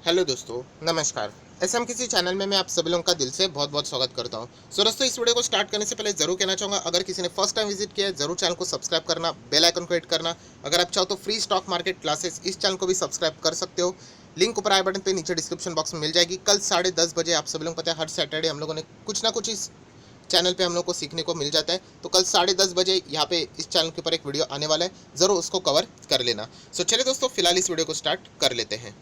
Hello दोस्तों, नमस्कार। SM किसी चैनल में मैं आप सभी लोगों का दिल से बहुत बहुत स्वागत करता हूं। सो दोस्तों, इस वीडियो को स्टार्ट करने से पहले जरूर कहना चाहूँगा, अगर किसी ने फर्स्ट टाइम विजिट किया है जरूर चैनल को सब्सक्राइब करना, बेल आइकन को हिट करना। अगर आप चाहो तो फ्री स्टॉक मार्केट क्लासेस इस चैनल को भी सब्सक्राइब कर सकते हो। लिंक ऊपर आई बटन पे नीचे डिस्क्रिप्शन बॉक्स में मिल जाएगी। कल 10:30 बजे आप सभी लोगों को पता है हर सैटरडे हम लोगों ने कुछ ना कुछ इस चैनल पे हम लोग को सीखने को मिल जाता है। तो कल 10:30 बजे यहाँ पे इस चैनल के ऊपर एक वीडियो आने वाला है, ज़रूर उसको कवर कर लेना। सो चलिए दोस्तों, फिलहाल इस वीडियो को स्टार्ट कर लेते हैं।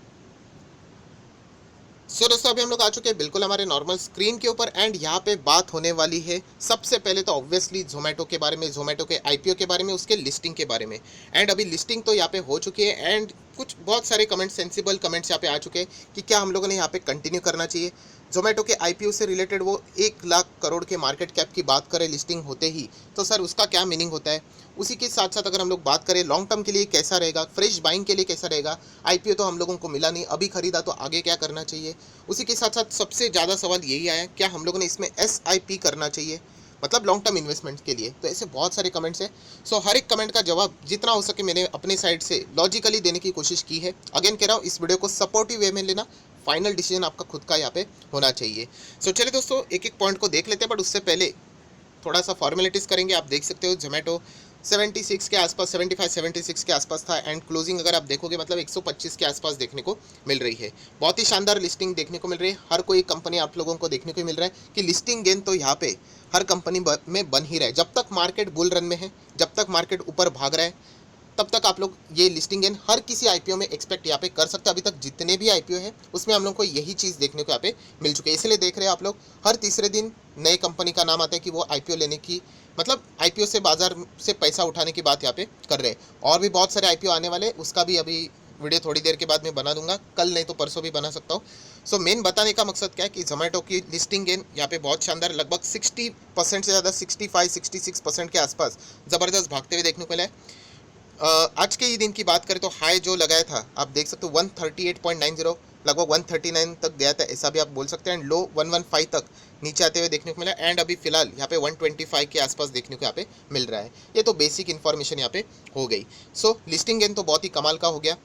दोस्तों, अभी हम लोग आ चुके हैं बिल्कुल हमारे नॉर्मल स्क्रीन के ऊपर एंड यहाँ पे बात होने वाली है सबसे पहले तो ऑब्वियसली जोमेटो के बारे में, जोमेटो के आईपीओ के बारे में, उसके लिस्टिंग के बारे में। एंड अभी लिस्टिंग तो यहाँ पे हो चुकी है एंड कुछ बहुत सारे कमेंट, सेंसिबल कमेंट्स यहाँ पे आ चुके हैं कि क्या हम लोगों ने यहाँ पे कंटिन्यू करना चाहिए। जोमेटो के आईपीओ से रिलेटेड वो 1 लाख करोड़ के मार्केट कैप की बात करें लिस्टिंग होते ही, तो सर उसका क्या मीनिंग होता है। उसी के साथ साथ अगर हम लोग बात करें लॉन्ग टर्म के लिए कैसा रहेगा, फ्रेश बाइंग के लिए कैसा रहेगा। आईपीओ तो हम लोगों को मिला नहीं, अभी खरीदा तो आगे क्या करना चाहिए। उसी के साथ साथ सबसे ज़्यादा सवाल यही आया, क्या हम लोगों ने इसमें एसआईपी करना चाहिए, मतलब लॉन्ग टर्म इन्वेस्टमेंट के लिए। तो ऐसे बहुत सारे कमेंट्स हैं। सो हर एक कमेंट का जवाब जितना हो सके मैंने अपने साइड से लॉजिकली देने की कोशिश की है। अगेन कह रहा हूँ, इस वीडियो को सपोर्टिव वे में लेना, फाइनल डिसीजन आपका खुद का यहाँ पे होना चाहिए। सो चलिए दोस्तों, एक एक पॉइंट को देख लेते हैं, बट उससे पहले थोड़ा सा फॉर्मेलिटीज़ करेंगे। आप देख सकते हो जोमेटो 76 के आसपास, 75 76 के आसपास था एंड क्लोजिंग अगर आप देखोगे मतलब 125 के आसपास देखने को मिल रही है। बहुत ही शानदार लिस्टिंग देखने को मिल रही है। हर कोई कंपनी आप लोगों को देखने को मिल रहा है कि लिस्टिंग गेन तो यहाँ पे हर कंपनी में बन ही रहा है। जब तक मार्केट बुल रन में है, जब तक मार्केट ऊपर भाग रहा है, तब तक आप लोग ये लिस्टिंग गेन हर किसी आईपीओ में एक्सपेक्ट यहाँ पे कर सकते हैं। अभी तक जितने भी आईपीओ है उसमें हम लोग को यही चीज़ देखने को यहाँ पे मिल चुकी है। इसलिए देख रहे हैं आप लोग हर तीसरे दिन नए कंपनी का नाम आता है कि वो आईपीओ लेने की, मतलब आईपीओ से बाजार से पैसा उठाने की बात यहाँ पे कर रहे हैं। और भी बहुत सारे आईपीओ आने वाले, उसका भी अभी वीडियो थोड़ी देर के बाद मैं बना दूंगा, कल नहीं तो परसों भी बना सकता हूँ। सो मेन बताने का मकसद क्या है कि जोमेटो की लिस्टिंग गेन यहाँ पे बहुत शानदार, लगभग 60% से ज़्यादा, 65-66% के आसपास ज़बरदस्त भागते हुए देखने को मिला है। आज के ही दिन की बात करें तो हाई जो लगाया था आप देख सकते हो 138.90, लगभग 139 तक गया था, ऐसा भी आप बोल सकते हैं। एंड लो 115 तक नीचे आते हुए देखने को मिला एंड अभी फिलहाल यहाँ पे 125 के आसपास देखने को यहाँ पे मिल रहा है। ये तो बेसिक इन्फॉर्मेशन यहाँ पे हो गई। सो लिस्टिंग गेन तो बहुत ही कमाल का हो गया।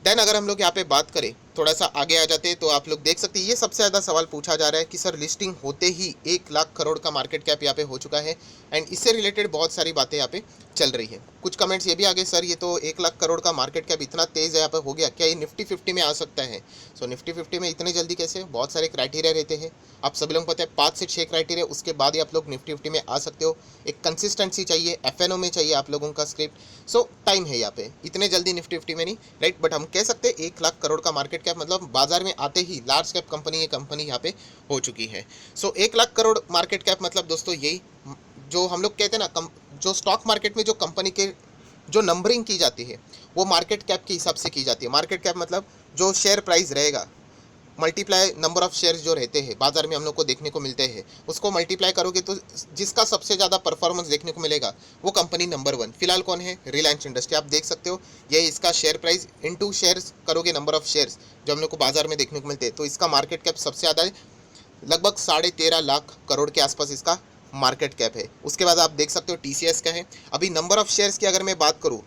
देन अगर हम लोग यहाँ पे बात करें, थोड़ा सा आगे आ जाते हैं, तो आप लोग देख सकते हैं ये सबसे ज़्यादा सवाल पूछा जा रहा है कि सर लिस्टिंग होते ही 1 लाख करोड़ का मार्केट कैप यहाँ पे हो चुका है एंड इससे रिलेटेड बहुत सारी बातें यहाँ पे चल रही है। कुछ कमेंट्स ये भी आ गए, सर ये तो 1 लाख करोड़ का मार्केट कैप इतना तेज़ यहाँ पे हो गया, क्या ये निफ्टी 50 में आ सकता है। सो निफ्टी 50 में इतने जल्दी कैसे, बहुत सारे क्राइटेरिया रहते हैं। आप सभी लोगों को पता है 5 से 6 क्राइटेरिया, उसके बाद ही आप लोग निफ्टी 50 में आ सकते हो। एक कंसिस्टेंसी चाहिए, एफएनओ में चाहिए आप लोगों का स्क्रिप्ट। सो टाइम है यहाँ पे, इतने जल्दी निफ्टी 50 में नहीं, राइट। बट हम कह सकते हैं 1 लाख करोड़ का मार्केट कैप मतलब बाजार में आते ही लार्ज कैप कंपनी, ये कंपनी यहाँ पे हो चुकी है। सो 1 लाख करोड़ मार्केट कैप मतलब दोस्तों यही जो हम लोग कहते हैं ना, जो स्टॉक मार्केट में जो कंपनी के जो नंबरिंग की जाती है वो मार्केट कैप के हिसाब से की जाती है। मार्केट कैप मतलब जो शेयर प्राइस रहेगा मल्टीप्लाई नंबर ऑफ शेयर्स जो रहते हैं बाजार में हम लोग को देखने को मिलते हैं, उसको मल्टीप्लाई करोगे तो जिसका सबसे ज़्यादा परफॉर्मेंस देखने को मिलेगा वो कंपनी नंबर 1 फिलहाल कौन है, रिलायंस इंडस्ट्री। आप देख सकते हो ये इसका शेयर प्राइस इनटू शेयर्स करोगे, नंबर ऑफ शेयर्स जो हम लोग को बाजार में देखने को मिलते हैं, तो इसका मार्केट कैप सबसे ज़्यादा है, लगभग 13.5 लाख करोड़ के आसपास इसका मार्केट कैप है। उसके बाद आप देख सकते हो टीसीएस का है। अभी नंबर ऑफ शेयर्स की अगर मैं बात करूँ,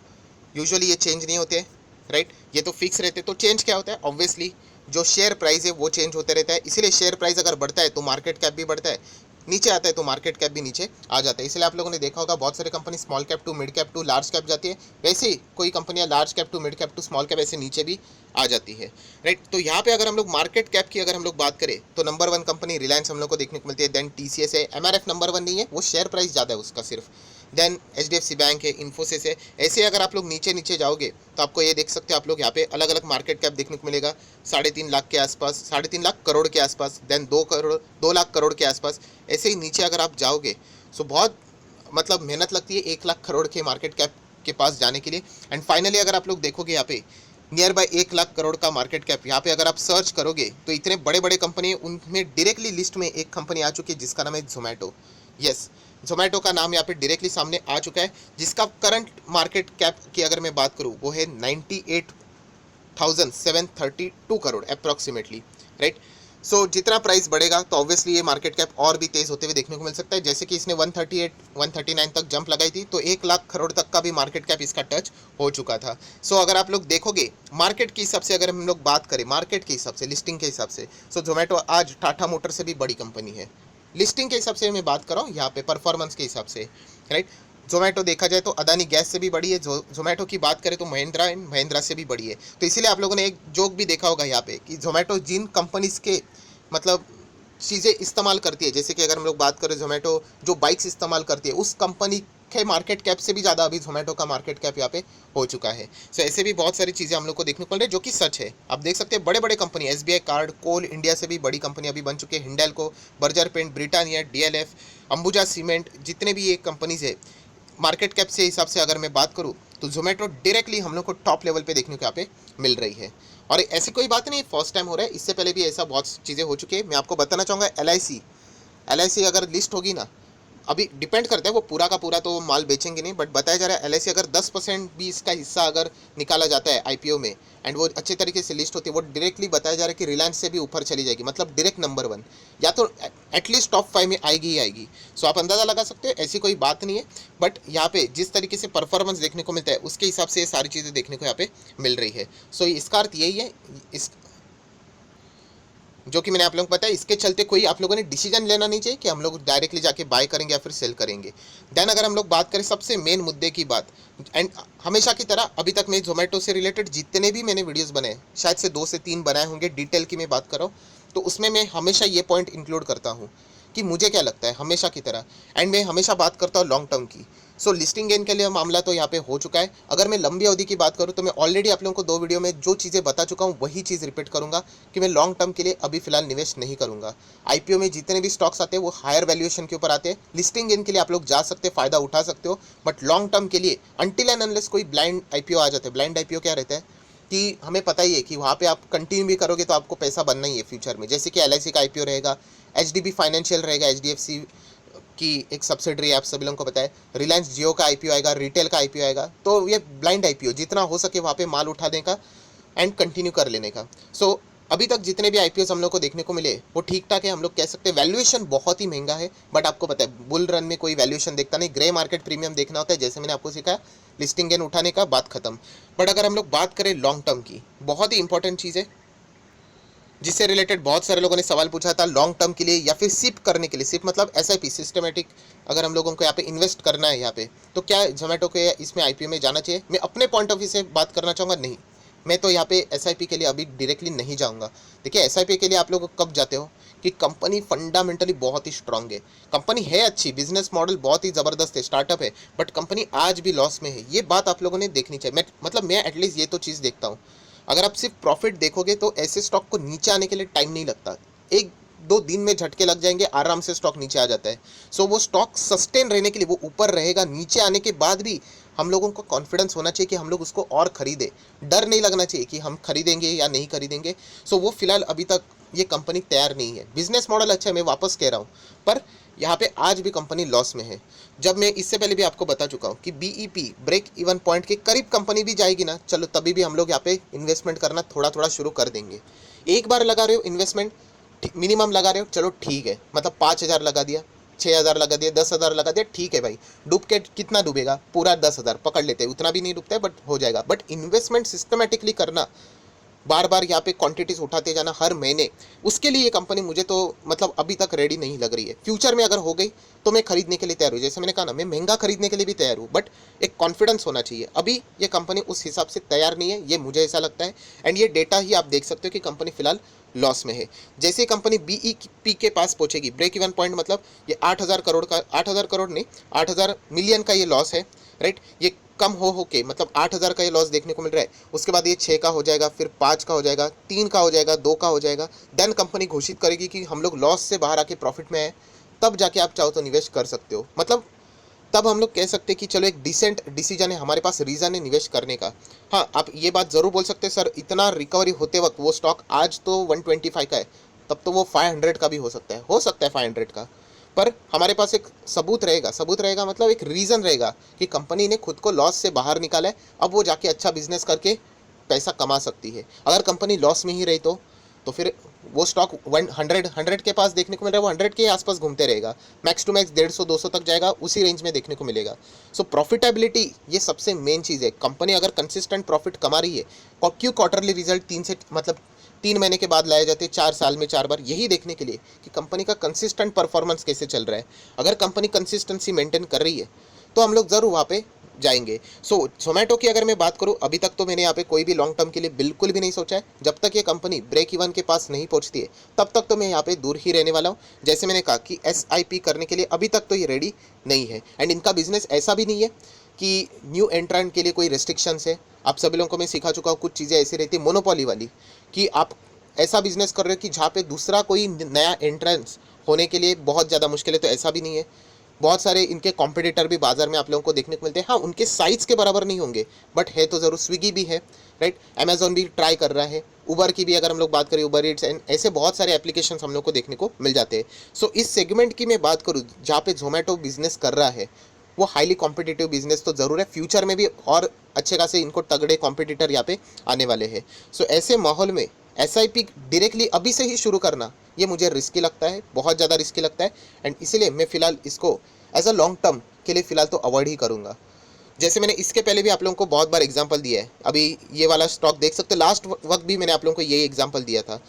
यूजुअली ये चेंज नहीं होते हैं, राइट, ये तो फिक्स रहते हैं। तो चेंज क्या होता है, ऑब्वियसली जो शेयर प्राइस है वो चेंज होते रहता है, इसीलिए शेयर प्राइस अगर बढ़ता है तो मार्केट कैप भी बढ़ता है, नीचे आता है तो मार्केट कैप भी नीचे आ जाता है। इसलिए आप लोगों ने देखा होगा बहुत सारी company small cap to mid cap to large cap जाती है, वैसे ही कोई कंपनियां large cap to mid cap to small cap ऐसे नीचे भी आ जाती है, राइट। तो यहाँ पे अगर हम लोग मार्केट कैप की अगर हम लोग बात करें तो नंबर 1 कंपनी रिलायंस हम लोग को देखने को मिलती है, देन टीसीएस है, एमआरएफ नंबर 1 नहीं है, वो शेयर प्राइस ज़्यादा है उसका सिर्फ, देन एचडीएफसी बैंक है, इन्फोसिस है। ऐसे अगर आप लोग नीचे नीचे जाओगे तो आपको ये देख सकते हो आप लोग यहाँ पे अलग अलग मार्केट कैप देखने को मिलेगा, 3.5 लाख के आसपास, 3.5 लाख करोड़ के आसपास, देन 2 लाख करोड़ के आसपास। ऐसे ही नीचे अगर आप जाओगे सो बहुत मतलब मेहनत लगती है 1 लाख करोड़ के मार्केट कैप के पास जाने के लिए। एंड फाइनली अगर आप लोग देखोगे यहाँ पे नियर बाय 1 लाख करोड़ का मार्केट कैप, यहाँ पे अगर आप सर्च करोगे तो इतने बड़े बड़े कंपनी उनमें डायरेक्टली लिस्ट में एक कंपनी आ चुकी है जिसका नाम है जोमेटो। यस, जोमेटो का नाम यहाँ पे डायरेक्टली सामने आ चुका है, जिसका करंट मार्केट कैप की अगर मैं बात करूँ वो है 98,732 करोड़ अप्रॉक्सीमेटली, राइट। सो जितना प्राइस बढ़ेगा तो ऑब्वियसली ये मार्केट कैप और भी तेज होते हुए देखने को मिल सकता है। जैसे कि इसने 138 139 तक जंप लगाई थी तो 1 लाख करोड़ तक का भी मार्केट कैप इसका टच हो चुका था। सो अगर आप लोग देखोगे मार्केट के हिसाब से, अगर हम लोग बात करें मार्केट के हिसाब से, लिस्टिंग के हिसाब से, सो जोमेटो आज टाटा मोटर से भी बड़ी कंपनी है। लिस्टिंग के हिसाब से मैं बात कर रहा हूँ, यहाँ पे परफॉर्मेंस के हिसाब से, राइट। जोमेटो देखा जाए तो अदानी गैस से भी बड़ी है, जोमेटो की बात करें तो महिंद्रा एंड महिंद्रा से भी बड़ी है। तो इसीलिए आप लोगों ने एक जोक भी देखा होगा यहाँ पे कि जोमेटो जिन कंपनीज के मतलब चीज़ें इस्तेमाल करती है, जैसे कि अगर हम लोग बात करें जोमेटो जो बाइक्स इस्तेमाल करती है उस कंपनी के मार्केट कैप से भी ज़्यादा अभी जोमेटो का मार्केट कैप यहाँ पे हो चुका है। सो ऐसे भी बहुत सारी चीज़ें हम लोग को देखने को मिल रही है जो कि सच है। आप देख सकते हैं बड़े बड़े company, SBI Card, Coal India से भी बड़ी कंपनी अभी बन चुकी है, Hindalco, Berger Paint, Britannia, DLF, Ambuja Cement, जितने भी ये कंपनीज है मार्केट कैप से हिसाब से अगर मैं बात करूँ तो जोमेटो डायरेक्टली हम लोग को टॉप लेवल पे देखने को यहाँ पे मिल रही है। और ऐसी कोई बात नहीं फर्स्ट टाइम हो रहा है, इससे पहले भी ऐसा बहुत चीज़ें हो चुकी है। मैं आपको बताना चाहूँगा एल आई सी अगर लिस्ट होगी ना, अभी डिपेंड करता है, वो पूरा का पूरा तो माल बेचेंगे नहीं, बट बताया जा रहा है एलआईसी अगर 10% भी इसका हिस्सा अगर निकाला जाता है आईपीओ में एंड वो अच्छे तरीके से लिस्ट होती है, वो डायरेक्टली बताया जा रहा है कि रिलायंस से भी ऊपर चली जाएगी, मतलब डायरेक्ट नंबर 1 या तो एटलीस्ट टॉप 5 में आएगी ही आएगी। सो आप अंदाज़ा लगा सकते हो, ऐसी कोई बात नहीं है। बट यहाँ पे जिस तरीके से परफॉर्मेंस देखने को मिलता है उसके हिसाब से ये सारी चीज़ें देखने को यहाँ पे मिल रही है। सो इसका अर्थ यही है, इस जो कि मैंने आप लोगों को बताया, इसके चलते कोई आप लोगों ने डिसीजन लेना नहीं चाहिए कि हम लोग डायरेक्टली जाके बाय करेंगे या फिर सेल करेंगे। देन अगर हम लोग बात करें सबसे मेन मुद्दे की बात, एंड हमेशा की तरह अभी तक मैं जोमेटो से रिलेटेड जितने भी मैंने वीडियोस बनाए, शायद से 2 से 3 बनाए होंगे, डिटेल की मैं बात कर रहा हूँ, तो उसमें मैं हमेशा ये पॉइंट इंक्लूड करता हूँ कि मुझे क्या लगता है हमेशा की तरह, एंड मैं हमेशा बात करता हूँ लॉन्ग टर्म की। सो लिस्टिंग गेन के लिए मामला तो यहाँ पे हो चुका है। अगर मैं लंबी अवधि की बात करूँ तो मैं ऑलरेडी आप लोगों को 2 वीडियो में जो चीज़ें बता चुका हूँ वही चीज़ रिपीट करूँगा कि मैं लॉन्ग टर्म के लिए अभी फिलहाल निवेश नहीं करूँगा। आईपीओ में जितने भी स्टॉक्स आते हैं वो हायर वैल्यूएशन के ऊपर आते हैं। लिस्टिंग गेन के लिए आप लोग जा सकते हैं, फ़ायदा उठा सकते हो, बट लॉन्ग टर्म के लिए अनटिल एंड अनलेस कोई ब्लाइंड आईपीओ आ जाते हैं। ब्लाइंड आईपीओ क्या रहता है कि हमें पता ही है कि वहाँ पे आप कंटिन्यू भी करोगे तो आपको पैसा बनना ही है फ्यूचर में। जैसे कि एलआईसी का आईपीओ रहेगा, एचडीबी फाइनेंशियल रहेगा, एचडीएफसी की एक सब्सिडरी आप सभी लोगों को पता है, रिलायंस जियो का आईपीओ आएगा, रिटेल का आईपीओ आएगा। तो ये ब्लाइंड आईपीओ जितना हो सके वहाँ पे माल उठाने का एंड कंटिन्यू कर लेने का। सो अभी तक जितने भी आईपीओ हम लोग को देखने को मिले वो ठीक ठाक है, हम लोग कह सकते हैं। वैल्यूएशन बहुत ही महंगा है, बट आपको पता है बुल रन में कोई वैल्यूएशन देखता नहीं, ग्रे मार्केट प्रीमियम देखना होता है, जैसे मैंने आपको सिखाया लिस्टिंग गेन उठाने का, बात खत्म। बट अगर हम लोग बात करें लॉन्ग टर्म की, बहुत ही इंपॉर्टेंट चीज़ है जिससे रिलेटेड बहुत सारे लोगों ने सवाल पूछा था, लॉन्ग टर्म के लिए या फिर सिप करने के लिए। सिप मतलब एसआईपी, सिस्टमेटिक, अगर हम लोगों को यहाँ पे इन्वेस्ट करना है यहाँ पे, तो क्या जोमेटो के इसमें आईपीओ में जाना चाहिए? मैं अपने पॉइंट ऑफ व्यू से बात करना चाहूँगा, नहीं। मैं तो यहाँ पे एसआईपी के लिए अभी डायरेक्टली नहीं जाऊँगा। देखिए एसआईपी के लिए आप लोग कब जाते हो कि कंपनी फंडामेंटली बहुत ही स्ट्रांग है, कंपनी है अच्छी, बिजनेस मॉडल बहुत ही ज़बरदस्त है, स्टार्टअप है, बट कंपनी आज भी लॉस में है। ये बात आप लोगों ने देखनी चाहिए। मैं एटलीस्ट ये तो चीज़ देखता हूँ। अगर आप सिर्फ प्रॉफिट देखोगे तो ऐसे स्टॉक को नीचे आने के लिए टाइम नहीं लगता, 1-2 दिन में झटके लग जाएंगे, आराम से स्टॉक नीचे आ जाता है। सो वो स्टॉक सस्टेन रहने के लिए वो ऊपर रहेगा, नीचे आने के बाद भी हम लोगों को कॉन्फिडेंस होना चाहिए कि हम लोग उसको और खरीदें, डर नहीं लगना चाहिए कि हम खरीदेंगे या नहीं खरीदेंगे। सो वो फिलहाल अभी तक ये कंपनी तैयार नहीं है। बिजनेस मॉडल अच्छा है, मैं वापस कह रहा हूँ, पर यहाँ पे आज भी कंपनी लॉस में है। जब मैं इससे पहले भी आपको बता चुका हूँ कि बीईपी, ब्रेक इवन पॉइंट के करीब कंपनी भी जाएगी ना, चलो तभी भी हम लोग यहाँ पे इन्वेस्टमेंट करना थोड़ा थोड़ा शुरू कर देंगे। एक बार लगा रहे हो इन्वेस्टमेंट, मिनिमम लगा रहे हो, चलो ठीक है, मतलब 5,000 लगा दिया, 6,000 लगा दिया, 10,000 लगा दिया, ठीक है भाई। डूब के कितना डूबेगा? पूरा 10,000 पकड़ लेते हैं, उतना भी नहीं डूबता है बट हो जाएगा। बट इन्वेस्टमेंट सिस्टमेटिकली करना, बार बार यहाँ पे क्वांटिटीज उठाते जाना हर महीने, उसके लिए ये कंपनी मुझे तो मतलब अभी तक रेडी नहीं लग रही है। फ्यूचर में अगर हो गई तो मैं खरीदने के लिए तैयार हूँ, जैसे मैंने कहा ना, मैं महंगा खरीदने के लिए भी तैयार हूँ, बट एक कॉन्फिडेंस होना चाहिए। अभी ये कंपनी उस हिसाब से तैयार नहीं है, ये मुझे ऐसा लगता है। एंड ये डेटा ही आप देख सकते हो कि कंपनी फिलहाल लॉस में है। जैसे ही कंपनी बीईपी के पास पहुंचेगी, ब्रेक इवन पॉइंट मतलब ये 8,000 करोड़ का, 8,000 करोड़ नहीं, 8,000 मिलियन का ये लॉस है, राइट। ये कम हो के मतलब 8,000 का ये लॉस देखने को मिल रहा है। उसके बाद ये 6 का हो जाएगा, फिर 5 का हो जाएगा, 3 का हो जाएगा, 2 का हो जाएगा। देन कंपनी घोषित करेगी कि हम लोग लॉस से बाहर आके प्रॉफिट में है, तब जाके आप चाहो तो निवेश कर सकते हो। मतलब तब हम लोग कह सकते हैं कि चलो एक डिसेंट डिसीजन है, हमारे पास रीज़न है निवेश करने का। हाँ, आप ये बात ज़रूर बोल सकते हैं, सर इतना रिकवरी होते वक्त वो स्टॉक आज तो 125 का है, तब तो वो 500 का भी हो सकता है 500 का। पर हमारे पास एक सबूत रहेगा मतलब एक रीज़न रहेगा कि कंपनी ने खुद को लॉस से बाहर निकाला है, अब वो जाके अच्छा बिजनेस करके पैसा कमा सकती है। अगर कंपनी लॉस में ही रही तो फिर वो स्टॉक 100 के पास देखने को मिल रहा है, वो 100 के आसपास घूमते रहेगा, मैक्स टू मैक्स 150-200 तक जाएगा, उसी रेंज में देखने को मिलेगा। सो प्रॉफिटेबिलिटी ये सबसे मेन चीज़ है। कंपनी अगर कंसिस्टेंट प्रॉफिट कमा रही है, क्यों क्वार्टरली रिजल्ट 3 महीने के बाद लाए जाते हैं, 4 साल में 4 बार, यही देखने के लिए कि कंपनी का कंसिस्टेंट परफॉर्मेंस कैसे चल रहा है। अगर कंपनी कंसिस्टेंसी मेंटेन कर रही है तो हम लोग ज़रूर वहाँ पे जाएंगे। सो जोमेटो की अगर मैं बात करूं, अभी तक तो मैंने यहाँ पे कोई भी लॉन्ग टर्म के लिए बिल्कुल भी नहीं सोचा है। जब तक ये कंपनी ब्रेक इवन के पास नहीं पहुंचती है तब तक तो मैं यहाँ पे दूर ही रहने वाला हूँ। जैसे मैंने कहा कि SIP करने के लिए अभी तक तो ये रेडी नहीं है, एंड इनका बिजनेस ऐसा भी नहीं है कि न्यू एंट्रेंट के लिए कोई रिस्ट्रिक्शंस है। आप सभी लोगों को मैं सिखा चुका हूँ, कुछ चीज़ें ऐसी रहती है मोनोपोली वाली, कि आप ऐसा बिजनेस कर रहे हो कि जहाँ पे दूसरा कोई नया एंट्रेंस होने के लिए बहुत ज़्यादा मुश्किल है, तो ऐसा भी नहीं है। बहुत सारे इनके कॉम्पिटिटर भी बाजार में आप लोगों को देखने को मिलते हैं। हाँ, उनके साइज़ के बराबर नहीं होंगे, बट है तो ज़रूर। स्विगी भी है, राइट, अमेजोन भी ट्राई कर रहा है, उबर की भी अगर हम लोग बात करें, उबर इट्स एंड ऐसे बहुत सारे एप्लीकेशंस हम लोग को देखने को मिल जाते हैं। सो इस सेगमेंट की मैं बात करूँ जहाँ पे जोमेटो बिजनेस कर रहा है, वो हाईली कॉम्पिटिटिव बिजनेस तो ज़रूर है। फ्यूचर में भी और अच्छे खासे इनको तगड़े कॉम्पिटिटर यहाँ पे आने वाले हैं। सो ऐसे माहौल में SIP डायरेक्टली अभी से ही शुरू करना ये मुझे रिस्की लगता है, बहुत ज़्यादा रिस्की लगता है, एंड इसीलिए मैं फ़िलहाल इसको एज अ लॉन्ग टर्म के लिए फ़िलहाल तो अवॉइड ही करूँगा। जैसे मैंने इसके पहले भी आप लोगों को बहुत बार एग्जांपल दिया है, अभी ये वाला स्टॉक देख सकते हो, लास्ट वक्त भी मैंने आप लोगों को यही एग्जांपल दिया था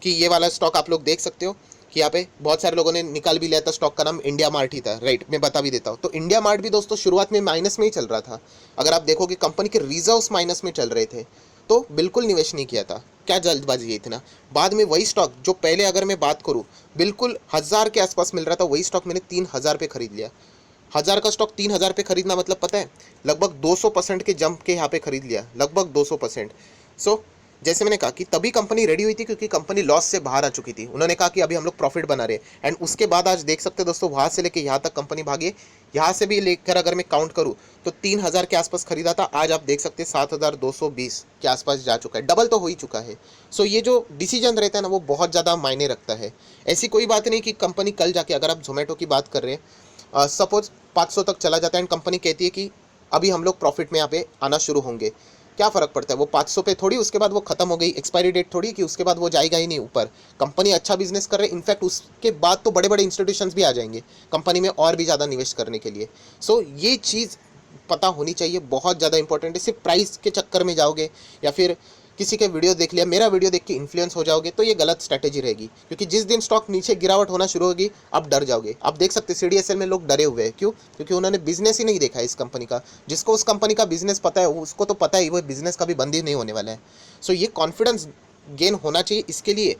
कि ये वाला स्टॉक आप लोग देख सकते हो कि यहाँ पे बहुत सारे लोगों ने निकाल भी लिया था। स्टॉक का नाम इंडिया मार्ट ही था, राइट, मैं बता भी देता हूँ। तो इंडिया मार्ट भी दोस्तों शुरुआत में माइनस में ही चल रहा था। अगर आप देखोगे कंपनी के रिजर्व्स माइनस में चल रहे थे, तो बिल्कुल निवेश नहीं किया था। क्या जल्दबाजी है इतना। बाद में वही स्टॉक जो पहले अगर मैं बात करूँ बिल्कुल 1000 के आसपास मिल रहा था, वही स्टॉक मैंने 3000 पे खरीद लिया। 1000 का स्टॉक 3000 पे खरीदना मतलब पता है, लगभग 200% के जंप के यहाँ पे खरीद लिया, लगभग 200%। सो जैसे मैंने कहा कि तभी कंपनी रेडी हुई थी, क्योंकि कंपनी लॉस से बाहर आ चुकी थी। उन्होंने कहा कि अभी हम लोग प्रॉफिट बना रहे हैं, एंड उसके बाद आज देख सकते हैं दोस्तों, वहाँ से लेकर यहाँ तक कंपनी भागी है। यहाँ से भी लेकर अगर मैं काउंट करूँ तो 3000 के आसपास खरीदा था, आज आप देख सकते हैं 7220 के आसपास जा चुका है, डबल तो हो ही चुका है। सो ये जो डिसीजन रहता है ना, वो बहुत ज़्यादा मायने रखता है। ऐसी कोई बात नहीं कि कंपनी कल जाके, अगर आप जोमेटो की बात कर रहे हैं, सपोज 500 तक चला जाता है एंड कंपनी कहती है कि अभी हम लोग प्रॉफिट में यहाँ पे आना शुरू होंगे, क्या फ़र्क पड़ता है। वो 500 पे थोड़ी उसके बाद वो खत्म हो गई, एक्सपायरी डेट थोड़ी कि उसके बाद वो जाएगा ही नहीं ऊपर। कंपनी अच्छा बिजनेस कर रही है, इनफैक्ट उसके बाद तो बड़े बड़े इंस्टीट्यूशंस भी आ जाएंगे कंपनी में और भी ज़्यादा निवेश करने के लिए। सो ये चीज़ पता होनी चाहिए, बहुत ज़्यादा इंपॉर्टेंट है। सिर्फ प्राइस के चक्कर में जाओगे या फिर किसी के वीडियो देख लिया, मेरा वीडियो देख के इन्फ्लुएंस हो जाओगे, तो ये गलत स्ट्रैटेजी रहेगी। क्योंकि जिस दिन स्टॉक नीचे गिरावट होना शुरू होगी, आप डर जाओगे। आप देख सकते हैं CDSL में लोग डरे हुए हैं, क्यों? क्योंकि उन्होंने बिजनेस ही नहीं देखा है इस कंपनी का। जिसको उस कंपनी का बिजनेस पता है, उसको तो पता ही वो बिजनेस कभी बंद ही नहीं होने वाला है। सो ये कॉन्फिडेंस गेन होना चाहिए। इसके लिए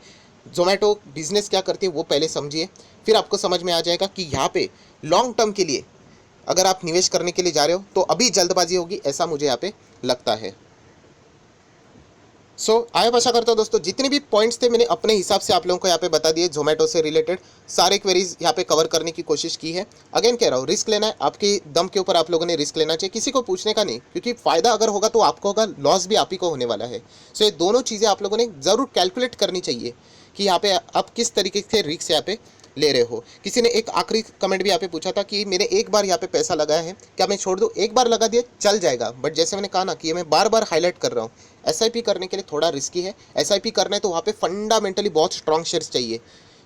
जोमेटो बिजनेस क्या करती है वो पहले समझिए, फिर आपको समझ में आ जाएगा कि यहाँ पे लॉन्ग टर्म के लिए अगर आप निवेश करने के लिए जा रहे हो तो अभी जल्दबाजी होगी, ऐसा मुझे यहाँ पे लगता है। सो आई आशा करता हूँ दोस्तों, जितने भी पॉइंट्स थे मैंने अपने हिसाब से आप लोगों को यहाँ पे बता दिए। जोमेटो से रिलेटेड सारे क्वेरीज यहाँ पे कवर करने की कोशिश की है। अगेन कह रहा हूँ, रिस्क लेना है, आपके दम के ऊपर आप लोगों ने रिस्क लेना चाहिए, किसी को पूछने का नहीं। क्योंकि फ़ायदा अगर होगा तो आपको होगा, लॉस भी आप ही को होने वाला है। सो ये दोनों चीज़ें आप लोगों ने ज़रूर कैलकुलेट करनी चाहिए कि यहाँ पे आप किस तरीके से रिस्क यहाँ पे ले रहे हो। किसी ने एक आखिरी कमेंट भी यहाँ पे पूछा था कि मैंने एक बार यहाँ पे पैसा लगाया है, क्या मैं छोड़ दूँ? एक बार लगा दिया चल जाएगा, बट जैसे मैंने कहा ना कि ये मैं बार बार हाईलाइट कर रहा हूँ, SIP करने के लिए थोड़ा रिस्की है। SIP करना है तो वहाँ पे फंडामेंटली बहुत स्ट्रॉन्ग शेयर्स चाहिए,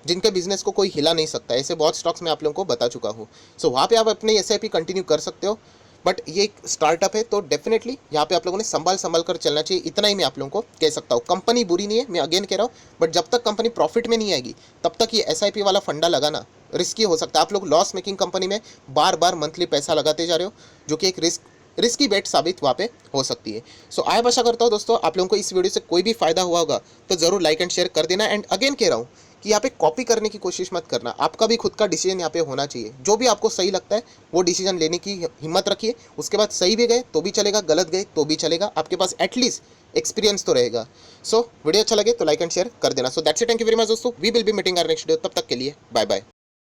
जिनके बिजनेस को कोई हिला नहीं सकता। ऐसे बहुत स्टॉक्स मैं आप लोगों को बता चुका हूँ। सो वहाँ पे आप अपने SIP कंटिन्यू कर सकते हो, बट ये एक स्टार्टअप है तो डेफिनेटली यहाँ पे आप लोगों ने संभल कर चलना चाहिए। इतना ही मैं आप लोगों को कह सकता हूँ। कंपनी बुरी नहीं है, मैं अगेन कह रहा हूँ, बट जब तक कंपनी प्रॉफिट में नहीं आएगी तब तक ये SIP वाला फंडा लगाना रिस्की हो सकता है। आप लोग लॉस मेकिंग कंपनी में बार बार मंथली पैसा लगाते जा रहे हो, जो कि एक रिस्की बेट साबित वहाँ पे हो सकती है। सो आई आशा करता हूँ दोस्तों आप लोगों को इस वीडियो से कोई भी फायदा हुआ होगा तो ज़रूर लाइक एंड शेयर कर देना। एंड अगेन कह रहा हूँ कि यहाँ पे कॉपी करने की कोशिश मत करना, आपका भी खुद का डिसीजन यहाँ पे होना चाहिए। जो भी आपको सही लगता है वो डिसीजन लेने की हिम्मत रखिए। उसके बाद सही भी गए तो भी चलेगा, गलत गए तो भी चलेगा, आपके पास एटलीस्ट एक्सपीरियंस तो रहेगा। सो वीडियो अच्छा लगे तो लाइक एंड शेयर कर देना। So that's it, thank you very much दोस्तों, we will be meeting our next video. तब तक के लिए बाय बाय।